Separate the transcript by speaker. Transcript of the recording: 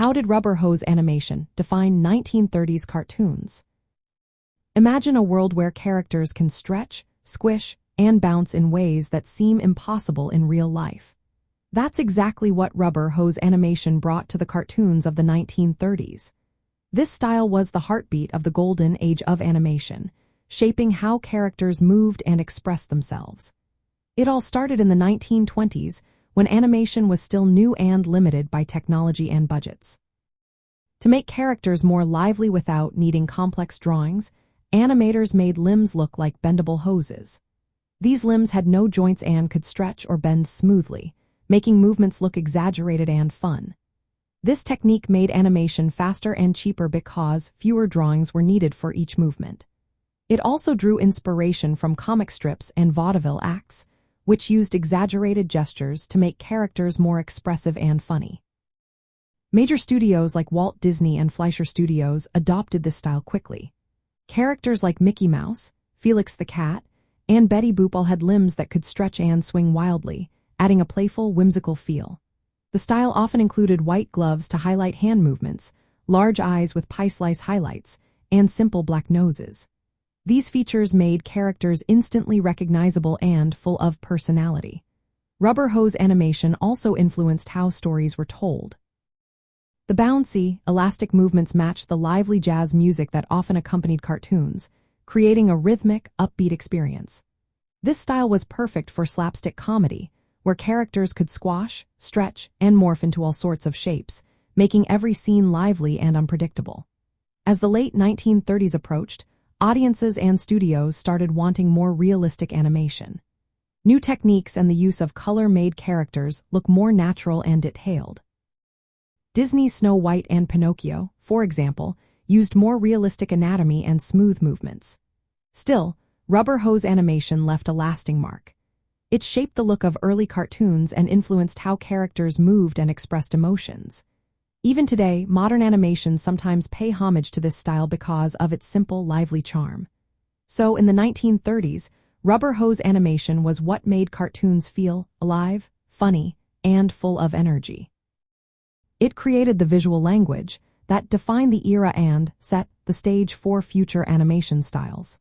Speaker 1: How did rubber hose animation define 1930s cartoons? Imagine a world where characters can stretch, squish, and bounce in ways that seem impossible in real life. That's exactly what rubber hose animation brought to the cartoons of the 1930s. This style was the heartbeat of the golden age of animation, shaping how characters moved and expressed themselves. It all started in the 1920s, when animation was still new and limited by technology and budgets. To make characters more lively without needing complex drawings, animators made limbs look like bendable hoses. These limbs had no joints and could stretch or bend smoothly, making movements look exaggerated and fun. This technique made animation faster and cheaper because fewer drawings were needed for each movement. It also drew inspiration from comic strips and vaudeville acts, which used exaggerated gestures to make characters more expressive and funny. Major studios like Walt Disney and Fleischer Studios adopted this style quickly. Characters like Mickey Mouse, Felix the Cat, and Betty Boop all had limbs that could stretch and swing wildly, adding a playful, whimsical feel. The style often included white gloves to highlight hand movements, large eyes with pie slice highlights, and simple black noses. These features made characters instantly recognizable and full of personality. Rubber hose animation also influenced how stories were told. The bouncy, elastic movements matched the lively jazz music that often accompanied cartoons, creating a rhythmic, upbeat experience. This style was perfect for slapstick comedy, where characters could squash, stretch, and morph into all sorts of shapes, making every scene lively and unpredictable. As the late 1930s approached, audiences and studios started wanting more realistic animation. New techniques and the use of color made characters look more natural and detailed. Disney's Snow White and Pinocchio, for example, used more realistic anatomy and smooth movements. Still, rubber hose animation left a lasting mark. It shaped the look of early cartoons and influenced how characters moved and expressed emotions. Even today, modern animations sometimes pay homage to this style because of its simple, lively charm. So, in the 1930s, rubber hose animation was what made cartoons feel alive, funny, and full of energy. It created the visual language that defined the era and set the stage for future animation styles.